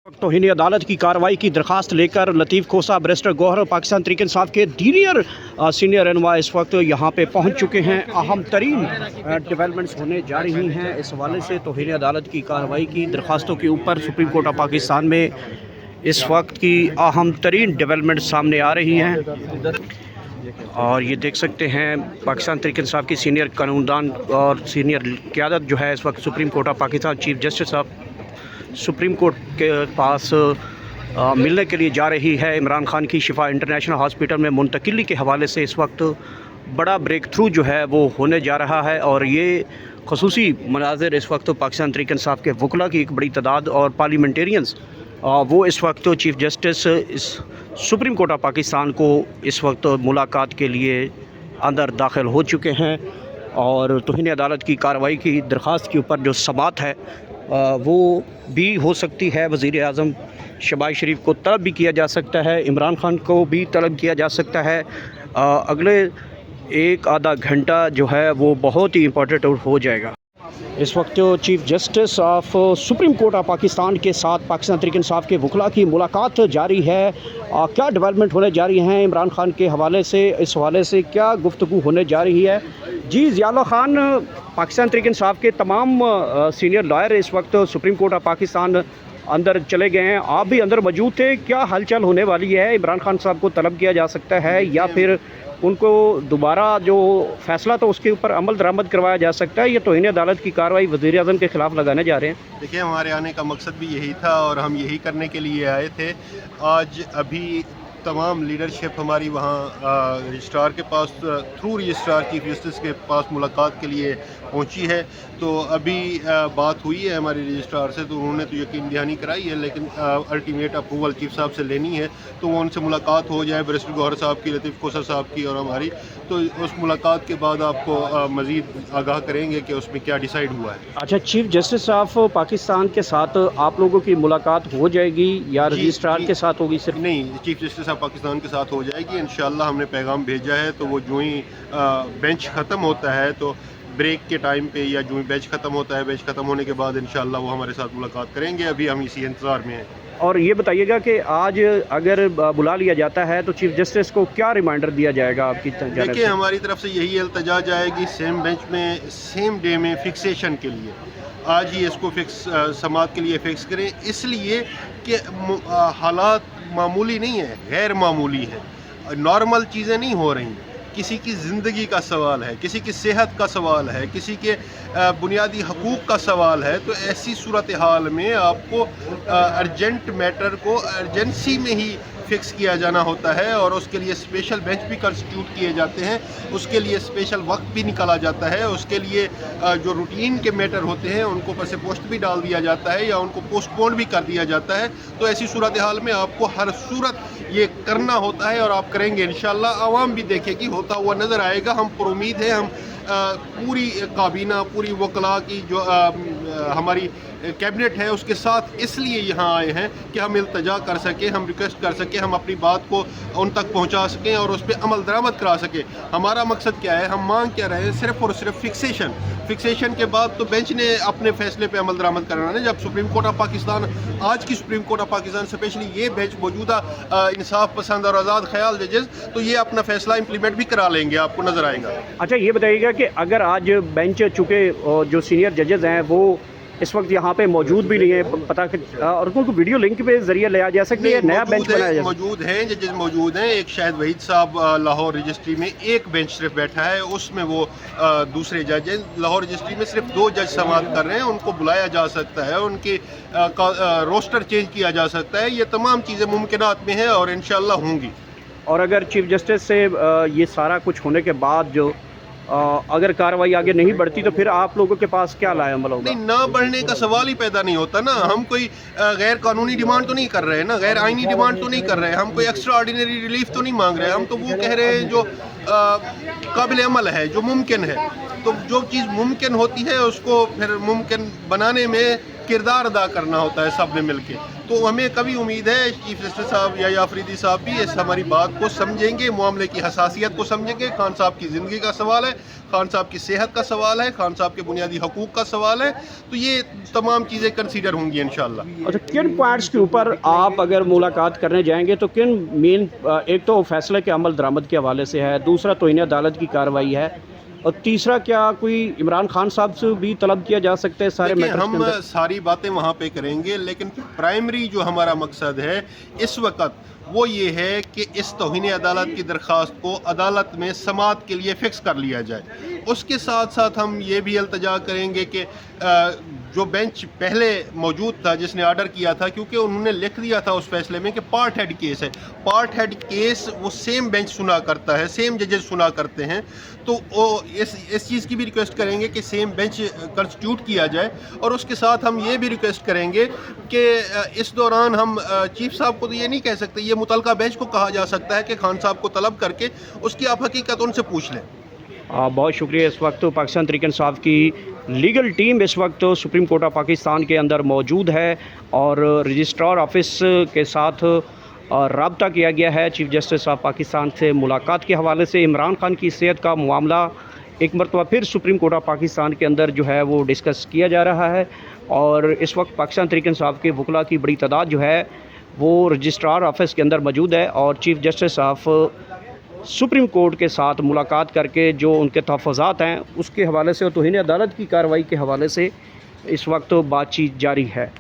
तौहीन अदालत की कार्रवाई की दरख्वास्त लेकर लतीफ़ खोसा, बैरिस्टर गौहर और पाकिस्तान तहरीक इंसाफ के सीनियर रहनुमा इस वक्त यहाँ पे पहुँच चुके हैं। अहम तरीन डेवलपमेंट्स होने जा रही हैं इस हवाले से। तौहीन अदालत की कार्रवाई की दरख्वास्तों के ऊपर सुप्रीम कोर्ट ऑफ पाकिस्तान में इस वक्त की अहम तरीन डेवलपमेंट सामने आ रही हैं। और ये देख सकते हैं पाकिस्तान तहरीक इंसाफ की सीनियर कानूनदान और सीनियर क़यादत जो है इस वक्त supreme court of Pakistan chief justice साहब सुप्रीम कोर्ट के पास मिलने के लिए जा रही है। इमरान खान की शिफा इंटरनेशनल हॉस्पिटल में मुंतकिली के हवाले से इस वक्त बड़ा ब्रेक थ्रू जो है वो होने जा रहा है। और ये खसूसी मनाज़िर इस वक्त पाकिस्तान तहरीक इंसाफ के वकला की एक बड़ी तादाद और पार्लियामेंटेरियंस वो इस वक्त चीफ जस्टिस इस सुप्रीम कोर्ट ऑफ पाकिस्तान को इस वक्त मुलाकात के लिए अंदर दाखिल हो चुके हैं। और तौहीन अदालत की कार्रवाई की दरख्वास्त के ऊपर जो समाअत है वो भी हो सकती है। वज़ीर आज़म शहबाज शरीफ को तलब भी किया जा सकता है, इमरान खान को भी तलब किया जा सकता है। अगले एक आधा घंटा जो है वो बहुत ही इम्पोर्टेंट हो जाएगा। इस वक्त chief justice of supreme court of Pakistan के साथ पाकिस्तान तहरीक इंसाफ के वकला की मुलाकात जारी है। क्या डेवलपमेंट होने जा रही हैं इमरान खान के हवाले से, इस हवाले से क्या गुफ्तगू होने जा रही है। जी ज़ियाउल्लाह खान, पाकिस्तान तहरीक इंसाफ के तमाम सीनियर लॉयर इस वक्त सुप्रीम कोर्ट ऑफ पाकिस्तान अंदर चले गए हैं, आप भी अंदर मौजूद थे। क्या हलचल होने वाली है? इमरान खान साहब को तलब किया जा सकता है या फिर उनको दोबारा जो फैसला तो उसके ऊपर अमल दरामद करवाया जा सकता है? ये तौहीन अदालत की कार्रवाई वज़ीर आज़म के ख़िलाफ़ लगाने जा रहे हैं। देखिए, हमारे आने का मकसद भी यही था और हम यही करने के लिए आए थे। आज अभी तमाम लीडरशिप हमारी वहाँ रजिस्ट्रार के pass through registrar chief justice के पास मुलाकात के लिए पहुँची है। तो अभी बात हुई है हमारे रजिस्ट्रार से, तो उन्होंने तो यकीन दहानी कराई है, लेकिन अल्टीमेट अप्रूवल चीफ साहब से लेनी है। तो वो उनसे मुलाकात हो जाए, बैरिस्टर गौहर साहब की, लतीफ़ खोसा साहब की और हमारी, तो उस मुलाकात के बाद आपको मज़ीद आगाह करेंगे कि उसमें क्या डिसाइड हुआ है। अच्छा, चीफ जस्टिस ऑफ पाकिस्तान के साथ आप लोगों की मुलाकात हो जाएगी या रजिस्ट्रार के साथ होगी? सिर्फ नहीं, चीफ जस्टिस ऑफ पाकिस्तान के साथ हो जाएगी इंशाअल्लाह। हमने पैगाम भेजा है, तो वो जो ही बेंच ख़त्म होता है, तो ब्रेक के टाइम पे या जो ही बेंच ख़त्म होता है, बेंच ख़त्म होने के बाद इंशाअल्लाह वो हमारे साथ मुलाकात करेंगे। अभी हम इसी इंतज़ार में हैं। और ये बताइएगा कि आज अगर बुला लिया जाता है तो चीफ जस्टिस को क्या रिमाइंडर दिया जाएगा आपकी जानिब से? देखिए, हमारी तरफ से यही इल्तजा जाएगी सेम बेंच में सेम डे में फिक्सेशन के लिए। आज ही इसको फिक्स समाअत के लिए फ़िक्स करें, इसलिए कि हालात मामूली नहीं है, गैर मामूली है। नॉर्मल चीज़ें नहीं हो रही। किसी की ज़िंदगी का सवाल है, किसी की सेहत का सवाल है, किसी के बुनियादी हकूक़ का सवाल है। तो ऐसी सूरत हाल में आपको अर्जेंट मैटर को अर्जेंसी में ही फ़िक्स किया जाना होता है और उसके लिए स्पेशल बेंच भी कंस्टिट्यूट किए जाते हैं, उसके लिए स्पेशल वक्त भी निकाला जाता है, उसके लिए जो रूटीन के मैटर होते हैं उनको ऊपर से पोस्ट भी डाल दिया जाता है या उनको पोस्टपोन भी कर दिया जाता है। तो ऐसी सूरत हाल में आपको हर सूरत ये करना होता है और आप करेंगे इंशाअल्लाह। आवाम भी देखेगी, होता हुआ नज़र आएगा। हम पुरुमीद हैं, हम पूरी काबीना, पूरी वकला की जो हमारी कैबिनेट है उसके साथ इसलिए यहाँ आए हैं कि हम इल्तजा कर सकें, हम रिक्वेस्ट कर सकें, हम अपनी बात को उन तक पहुँचा सकें और उस पर अमल दरामद करा सकें। हमारा मकसद क्या है, हम मांग क्या रहे हैं? सिर्फ़ और सिर्फ फिक्सेशन के बाद तो बेंच ने अपने फैसले पे अमल दरामद कराना है। जब सुप्रीम कोर्ट ऑफ पाकिस्तान, आज की supreme court of Pakistan, specially ये बेंच मौजूदा इंसाफ पसंद और आज़ाद ख्याल जजेस, तो ये अपना फैसला इंप्लीमेंट भी करा लेंगे, आपको नज़र आएगा। अच्छा, ये बताइएगा कि अगर आज बेंच चूँकि जो सीनियर जजेज़ हैं वो इस वक्त यहाँ पे मौजूद भी नहीं है, पता और उनको वीडियो लिंक पे जरिए लिया जा सकती है, नया बेंच बनाया जा सकता है? मौजूद हैं, जजेस मौजूद हैं। एक शायद वहीद साहब लाहौर रजिस्ट्री में एक बेंच सिर्फ बैठा है, उसमें वो दूसरे जज हैं। लाहौर रजिस्ट्री में सिर्फ 2 जज समाअत कर रहे हैं, उनको बुलाया जा सकता है, उनके रोस्टर चेंज किया जा सकता है। ये तमाम चीज़ें मुमकिनात में हैं और इंशाअल्लाह होंगी। और अगर चीफ जस्टिस से ये सारा कुछ होने के बाद जो अगर कार्रवाई आगे नहीं बढ़ती तो फिर आप लोगों के पास क्या लाए अमल होगा? नहीं, ना बढ़ने का सवाल ही पैदा नहीं होता ना। हम कोई गैर कानूनी डिमांड तो नहीं कर रहे हैं ना, गैर आइनी डिमांड तो नहीं कर रहे हैं, हम कोई एक्स्ट्रा ऑर्डिनरी रिलीफ तो नहीं मांग रहे हैं। हम तो वो कह रहे हैं जो काबिल अमल है, जो मुमकिन है। तो जो चीज़ मुमकिन होती है उसको फिर मुमकिन बनाने में किरदार अदा करना होता है सब ने मिलके। तो हमें कभी उम्मीद है चीफ जस्टिस साहब या अफरीदी साहब भी इस हमारी बात को समझेंगे, मामले की हसासियत को समझेंगे। खान साहब की ज़िंदगी का सवाल है, खान साहब की सेहत का सवाल है, खान साहब के बुनियादी हकूक़ का सवाल है, तो ये तमाम चीज़ें कंसीडर होंगी इंशाअल्लाह। अच्छा, किन पॉइंट्स के ऊपर आप अगर मुलाकात करने जाएंगे तो किन मेन, एक तो फैसले के अमल दरामद के हवाले से है, दूसरा तौहीन अदालत की कार्रवाई है, और तीसरा क्या कोई इमरान खान साहब से भी तलब किया जा सकता है सारे देखिए, मैटर्स के हम अंदर? सारी बातें वहाँ पे करेंगे, लेकिन प्राइमरी जो हमारा मकसद है इस वक्त वो ये है कि इस तौहीन अदालत की दरख्वास्त को अदालत में समाअत के लिए फ़िक्स कर लिया जाए। उसके साथ साथ हम ये भी इल्तजा करेंगे कि जो बेंच पहले मौजूद था जिसने आर्डर किया था, क्योंकि उन्होंने लिख दिया था उस फैसले में कि पार्ट हेड केस है, पार्ट हेड केस वो सेम बेंच सुना करता है, सेम जजेस सुना करते हैं, तो वो इस चीज़ की भी रिक्वेस्ट करेंगे कि सेम बेंच कंस्टिट्यूट किया जाए। और उसके साथ हम ये भी रिक्वेस्ट करेंगे कि इस दौरान हम चीफ साहब को तो ये नहीं कह सकते, ये मुतलका बेंच को कहा जा सकता है कि खान साहब को तलब करके उसकी आप हकीकत उनसे पूछ लें। बहुत शुक्रिया। इस वक्त पाकिस्तान तहरीक इंसाफ की लीगल टीम इस वक्त सुप्रीम कोर्ट ऑफ पाकिस्तान के अंदर मौजूद है और रजिस्ट्रार ऑफिस के साथ रब्ता किया गया है। चीफ जस्टिस ऑफ पाकिस्तान से मुलाकात के हवाले से इमरान खान की सेहत का मामला एक मरतबा फिर सुप्रीम कोर्ट ऑफ पाकिस्तान के अंदर जो है वो डिस्कस किया जा रहा है, और इस वक्त पाकिस्तान तहरीक इंसाफ के वकला की बड़ी तादाद जो है वो रजिस्ट्रार ऑफिस के अंदर मौजूद है, और chief justice of supreme court के साथ मुलाकात करके जो उनके तहफ़्फ़ुज़ात हैं उसके हवाले से और तौहीन अदालत की कार्रवाई के हवाले से इस वक्त बातचीत जारी है।